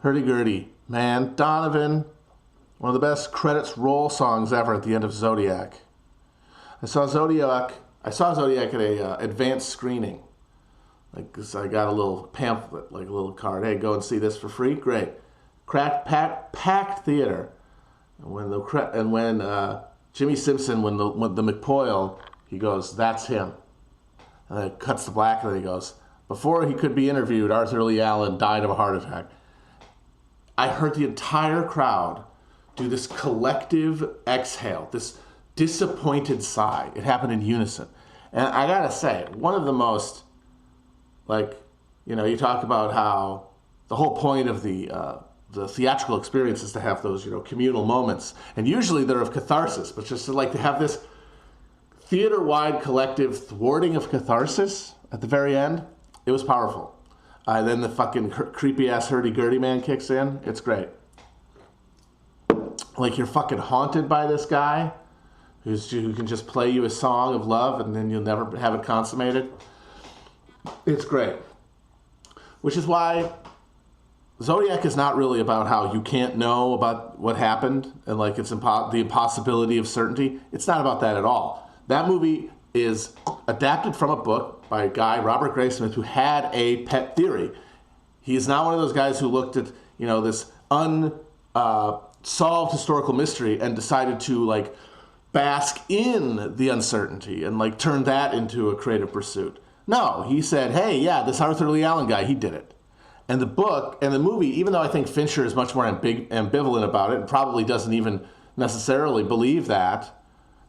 Hurdy-gurdy. Man, Donovan, one of the best credits roll songs ever at the end of Zodiac. I saw Zodiac at a advanced screening. Like, 'cause I got a little pamphlet, like a little card. Hey, go and see this for free. Great, packed theater. And when Jimmy Simpson, when the McPoyle, he goes, "That's him," and then it cuts to black, and then he goes, "Before he could be interviewed, Arthur Lee Allen died of a heart attack." I heard the entire crowd do this collective exhale, this disappointed sigh. It happened in unison, and I gotta say, one of the most, you talk about how the whole point of the theatrical experience is to have those, communal moments. And usually they're of catharsis, but just to have this theater-wide collective thwarting of catharsis at the very end, it was powerful. Then the fucking creepy-ass hurdy-gurdy man kicks in. It's great. Like, you're fucking haunted by this guy who can just play you a song of love and then you'll never have it consummated. It's great. Which is why Zodiac is not really about how you can't know about what happened and it's the impossibility of certainty. It's not about that at all. That movie is adapted from a book by a guy, Robert Graysmith, who had a pet theory. He is not one of those guys who looked at, this unsolved historical mystery and decided to bask in the uncertainty and turn that into a creative pursuit. No, he said, hey, yeah, this Arthur Lee Allen guy, he did it. And the book and the movie, even though I think Fincher is much more ambivalent about it and probably doesn't even necessarily believe that,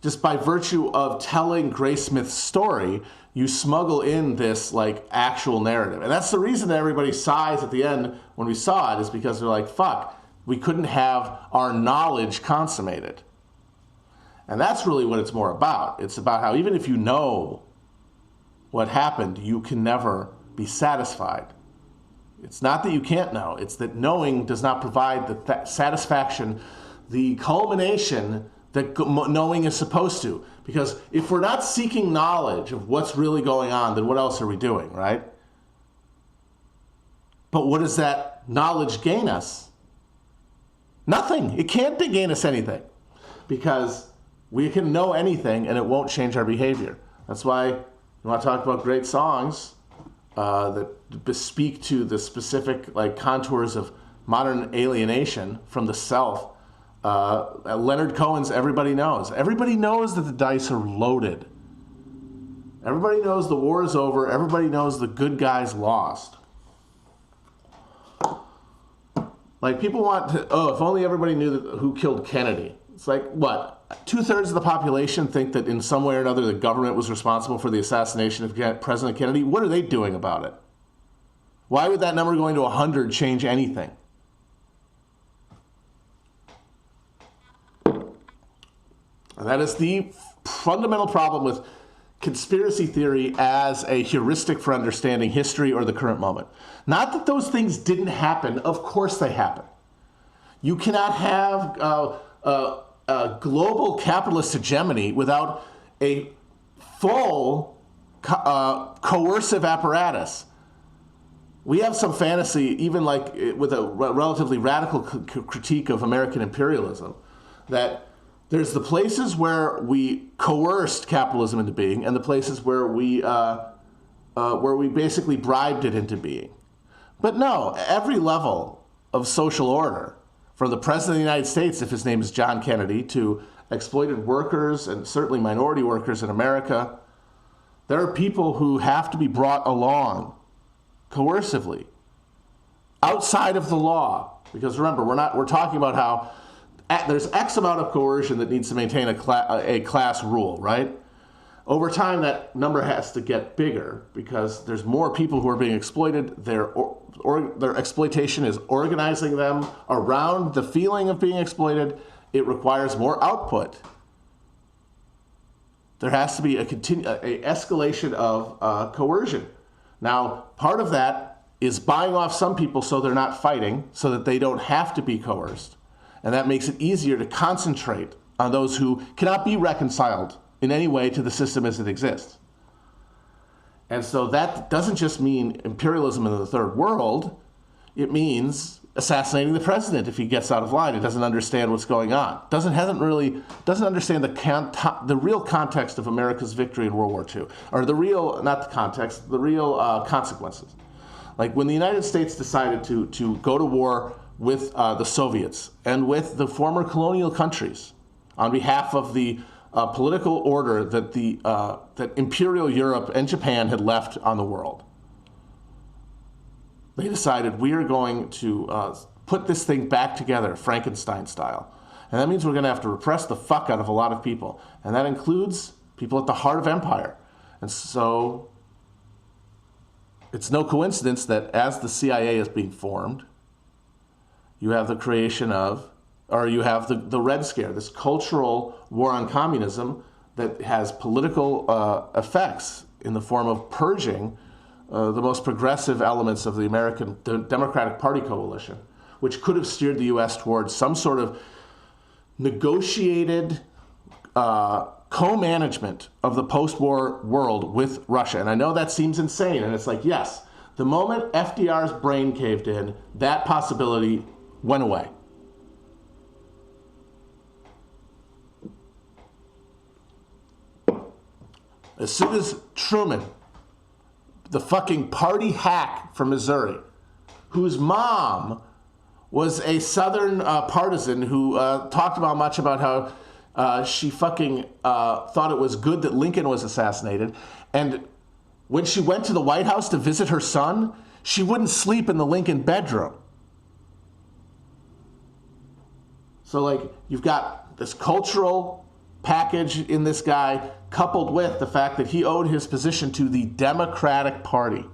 just by virtue of telling Graysmith's story, you smuggle in this actual narrative. And that's the reason that everybody sighs at the end when we saw it, is because they're like, fuck, we couldn't have our knowledge consummated. And that's really what it's more about. It's about how even if you know what happened, you can never be satisfied. It's not that you can't know. It's that knowing does not provide the satisfaction, the culmination that knowing is supposed to. Because if we're not seeking knowledge of what's really going on, then what else are we doing, right? But what does that knowledge gain us? Nothing. It can't gain us anything. Because we can know anything and it won't change our behavior. That's why you want to talk about great songs that speak to the specific contours of modern alienation from the self. Leonard Cohen's Everybody Knows. Everybody knows that the dice are loaded. Everybody knows the war is over. Everybody knows the good guys lost. People want to, if only everybody knew who killed Kennedy. It's what? 2/3 of the population think that in some way or another the government was responsible for the assassination of President Kennedy. What are they doing about it? Why would that number going to 100 change anything? And that is the fundamental problem with conspiracy theory as a heuristic for understanding history or the current moment. Not that those things didn't happen. Of course they happen. You cannot have global capitalist hegemony without a full coercive apparatus. We have some fantasy, even with a relatively radical critique of American imperialism, that there's the places where we coerced capitalism into being and the places where we basically bribed it into being. But no, every level of social order, from the President of the United States, if his name is John Kennedy, to exploited workers and certainly minority workers in America, there are people who have to be brought along coercively, outside of the law. Because remember, we're talking about how there's X amount of coercion that needs to maintain a class rule, right? Over time, that number has to get bigger because there's more people who are being exploited. Their exploitation is organizing them around the feeling of being exploited. It requires more output. There has to be a escalation of coercion. Now, part of that is buying off some people so they're not fighting, so that they don't have to be coerced. And that makes it easier to concentrate on those who cannot be reconciled in any way to the system as it exists. And so that doesn't just mean imperialism in the third world. It means assassinating the president if he gets out of line and doesn't understand what's going on. Doesn't understand the real context of America's victory in World War II, or the real, not the context, the real consequences. Like when the United States decided to go to war with the Soviets and with the former colonial countries on behalf of the political order that that Imperial Europe and Japan had left on the world. They decided we are going to put this thing back together, Frankenstein style. And that means we're going to have to repress the fuck out of a lot of people. And that includes people at the heart of empire. And so it's no coincidence that as the CIA is being formed, you have the creation of, or you have the Red Scare, this cultural war on communism that has political effects in the form of purging the most progressive elements of the American Democratic Party coalition, which could have steered the U.S. towards some sort of negotiated co-management of the post-war world with Russia. And I know that seems insane, and it's like, yes, the moment FDR's brain caved in, that possibility went away. As soon as Truman, the fucking party hack from Missouri, whose mom was a Southern partisan who talked about much about how she fucking thought it was good that Lincoln was assassinated. And when she went to the White House to visit her son, she wouldn't sleep in the Lincoln bedroom. So, like, you've got this cultural package in this guy, coupled with the fact that he owed his position to the Democratic Party,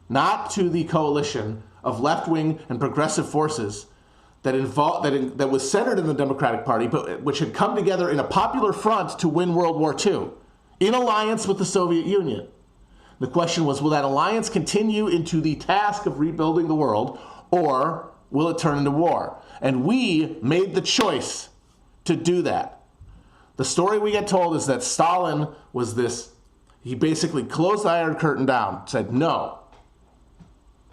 not to the coalition of left-wing and progressive forces that was centered in the Democratic Party, but which had come together in a popular front to win World War II, in alliance with the Soviet Union. The question was, will that alliance continue into the task of rebuilding the world, or will it turn into war? And we made the choice to do that. The story we get told is that Stalin was this, he basically closed the Iron Curtain down, said, no,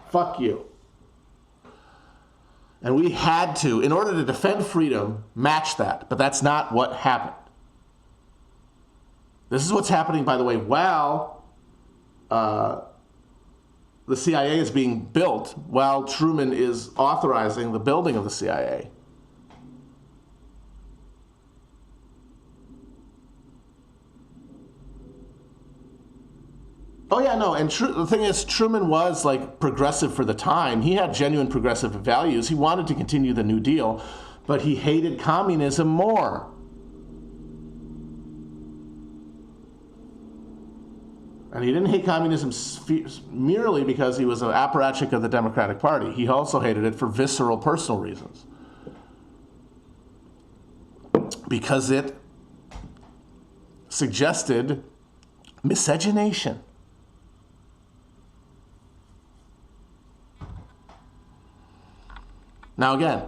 fuck you. And we had to, in order to defend freedom, match that. But that's not what happened. This is what's happening, by the way, while the CIA is being built, while Truman is authorizing the building of the CIA. Oh yeah, no, and the thing is, Truman was like progressive for the time. He had genuine progressive values. He wanted to continue the New Deal, but he hated communism more. And he didn't hate communism merely because he was an apparatchik of the Democratic Party. He also hated it for visceral personal reasons. Because it suggested miscegenation. Now again,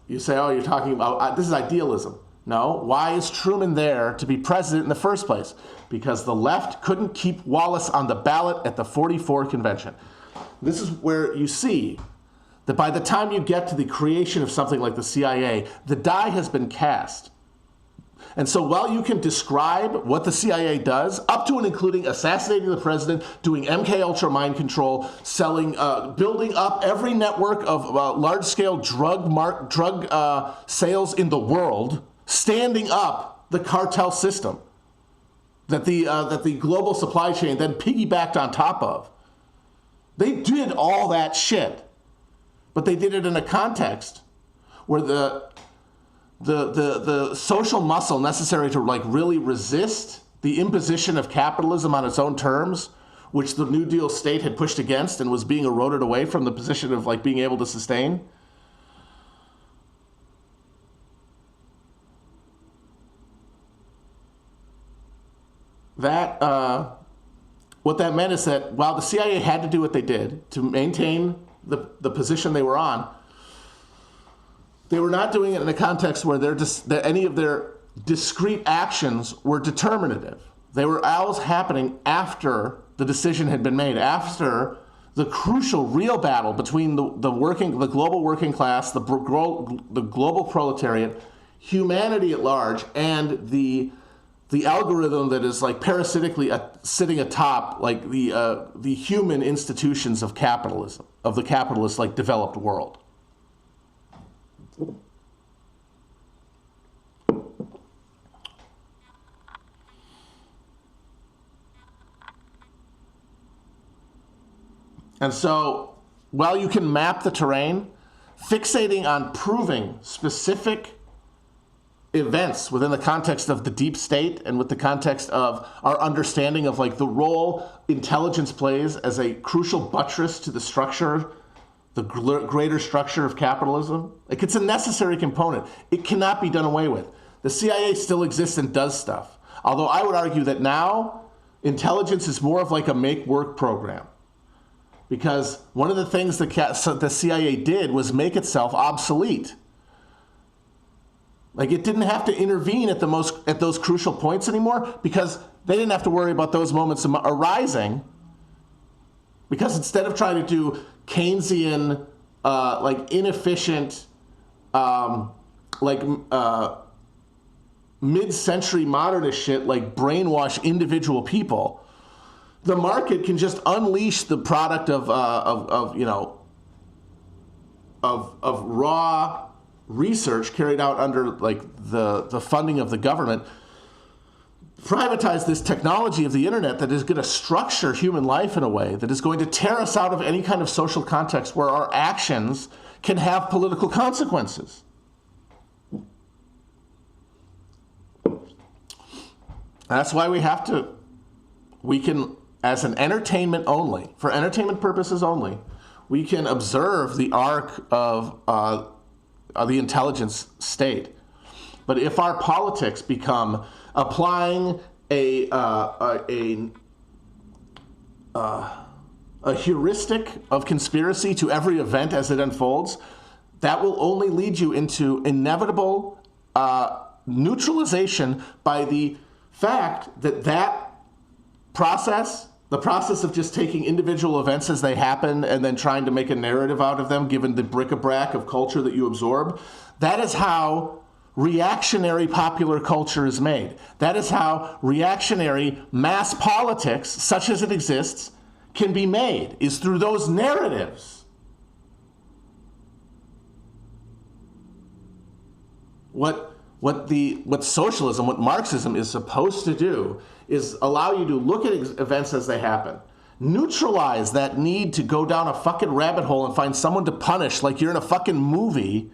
you say, oh, you're talking about, this is idealism. No, why is Truman there to be president in the first place? Because the left couldn't keep Wallace on the ballot at the 44 convention. This is where you see that by the time you get to the creation of something like the CIA, the die has been cast. And so while you can describe what the CIA does, up to and including assassinating the president, doing MK-Ultra mind control, selling, building up every network of large-scale drug sales in the world, standing up the cartel system that the global supply chain then piggybacked on top of. They did all that shit, but they did it in a context where the social muscle necessary to like really resist the imposition of capitalism on its own terms, which the New Deal state had pushed against and was being eroded away from the position of like being able to sustain. That what that meant is that while the CIA had to do what they did to maintain the position they were on, they were not doing it in a context where that any of their discrete actions were determinative. They were always happening after the decision had been made, after the crucial, real battle between the global working class, the global proletariat, humanity at large, and the algorithm that is like parasitically sitting atop like the human institutions of capitalism, of the capitalist like developed world. And so, while you can map the terrain, fixating on proving specific events within the context of the deep state and with the context of our understanding of like the role intelligence plays as a crucial buttress to the structure, the greater structure of capitalism, like it's a necessary component. It cannot be done away with. The CIA still exists and does stuff. Although I would argue that now intelligence is more of like a make-work program. Because one of the things the CIA did was make itself obsolete. Like it didn't have to intervene at those crucial points anymore because they didn't have to worry about those moments arising. Because instead of trying to do Keynesian, like inefficient, mid-century modernist shit, like brainwash individual people, the market can just unleash the product of raw research carried out under like the funding of the government, privatize this technology of the internet that is going to structure human life in a way that is going to tear us out of any kind of social context where our actions can have political consequences. That's why we can, as an entertainment only, for entertainment purposes only, we can observe the arc of the intelligence state. But if our politics become applying a heuristic of conspiracy to every event as it unfolds, that will only lead you into inevitable neutralization by the fact that process, the process of just taking individual events as they happen and then trying to make a narrative out of them, given the bric-a-brac of culture that you absorb, that is how reactionary popular culture is made. That is how reactionary mass politics, such as it exists, can be made, is through those narratives. What socialism, what Marxism is supposed to do is allow you to look at events as they happen. Neutralize that need to go down a fucking rabbit hole and find someone to punish like you're in a fucking movie,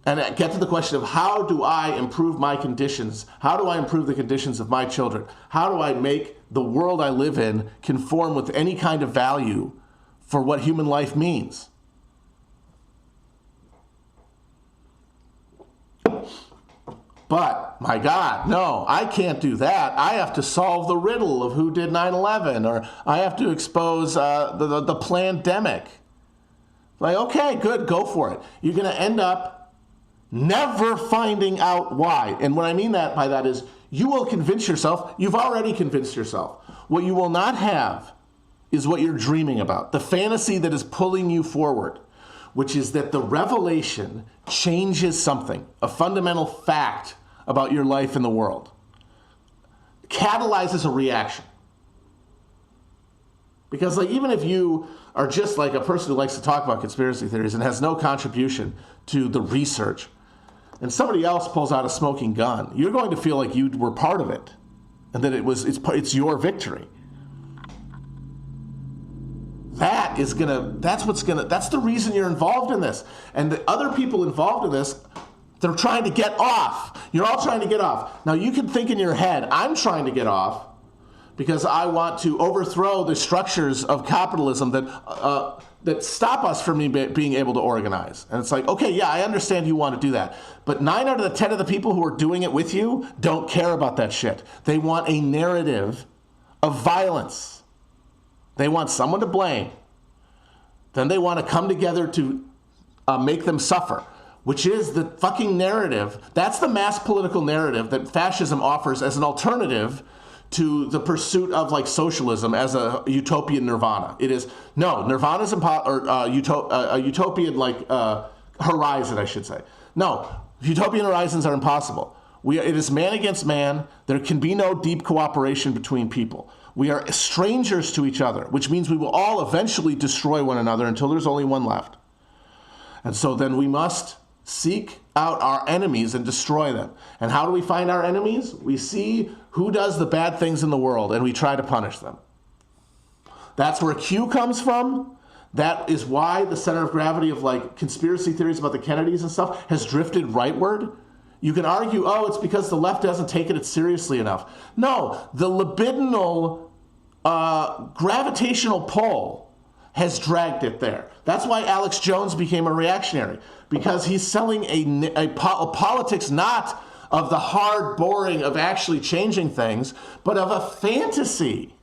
and get to the question of how do I improve my conditions? How do I improve the conditions of my children? How do I make the world I live in conform with any kind of value for what human life means? But, my God, no, I can't do that. I have to solve the riddle of who did 9/11, or I have to expose the plandemic. Like, okay, good, go for it. You're going to end up never finding out why. And what I mean by that is you will convince yourself, you've already convinced yourself. What you will not have is what you're dreaming about, the fantasy that is pulling you forward, which is that the revelation changes something, a fundamental fact about your life in the world, catalyzes a reaction. Because like even if you are just like a person who likes to talk about conspiracy theories and has no contribution to the research, and somebody else pulls out a smoking gun, you're going to feel like you were part of it and that it's your victory. That's the reason you're involved in this. And the other people involved in this, they're trying to get off. You're all trying to get off. Now you can think in your head, I'm trying to get off because I want to overthrow the structures of capitalism that stop us from being able to organize. And it's like, okay, yeah, I understand you want to do that. But 9 out of the 10 of the people who are doing it with you don't care about that shit. They want a narrative of violence. They want someone to blame. Then they want to come together to make them suffer. which is the fucking narrative. That's the mass political narrative that fascism offers as an alternative to the pursuit of like socialism as a utopian nirvana. It is, no, nirvana's a utopian like horizon, I should say. No, utopian horizons are impossible. It is man against man. There can be no deep cooperation between people. We are strangers to each other, which means we will all eventually destroy one another until there's only one left. And so then we must seek out our enemies and destroy them. And how do we find our enemies? We see who does the bad things in the world and we try to punish them. That's where Q comes from. That is why the center of gravity of like conspiracy theories about the Kennedys and stuff has drifted rightward. You can argue, oh, it's because the left hasn't taken it seriously enough. No, the libidinal gravitational pull has dragged it there. That's why Alex Jones became a reactionary, because he's selling a politics not of the hard boring of actually changing things, but of a fantasy.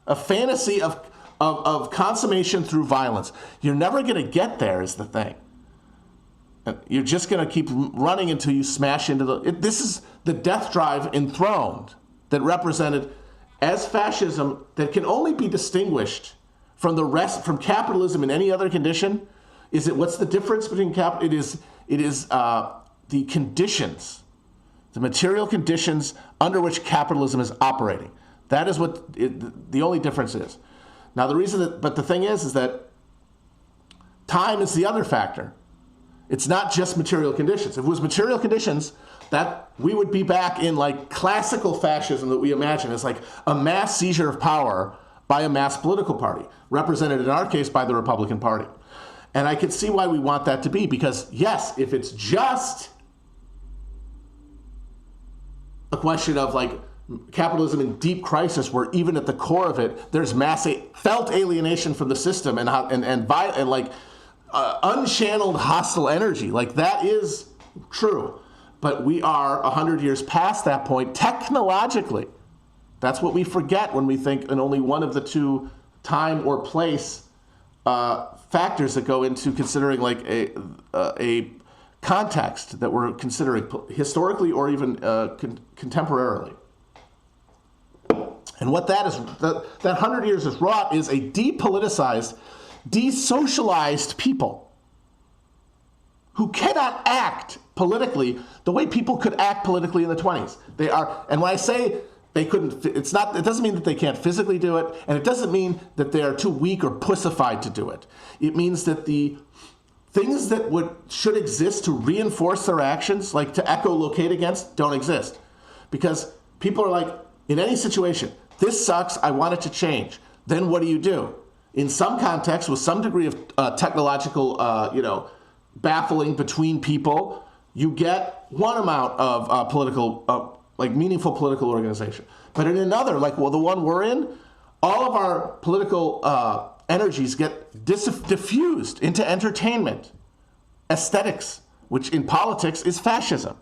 A fantasy of consummation through violence. You're never going to get there is the thing. You're just going to keep running until you smash into this is the death drive enthroned that represented as fascism that can only be distinguished from the rest, from capitalism in any other condition. What's the difference between it is the conditions, the material conditions under which capitalism is operating. That is what the only difference is. Now but the thing is that time is the other factor. It's not just material conditions. If it was material conditions, that we would be back in like classical fascism that we imagine as like a mass seizure of power by a mass political party, represented in our case by the Republican Party. And I can see why we want that to be, because yes, if it's just a question of like capitalism in deep crisis, where even at the core of it, there's felt alienation from the system and unchanneled hostile energy, like that is true. But we are 100 years past that point technologically. That's what we forget when we think in only one of the two time or place factors that go into considering like a context that we're considering historically or even contemporarily. And what that is, that 100 years has wrought is a depoliticized, desocialized people who cannot act politically the way people could act politically in the 20s. They are, and when I say they couldn't, it doesn't mean that they can't physically do it, and it doesn't mean that they are too weak or pussified to do it. It means that the things that should exist to reinforce their actions, like to echolocate against, don't exist. Because people are like, in any situation, this sucks, I want it to change. Then what do? In some contexts, with some degree of technological, baffling between people, you get one amount of political, meaningful political organization. But in another, like the one we're in, all of our political energies get diffused into entertainment, aesthetics, which in politics is fascism.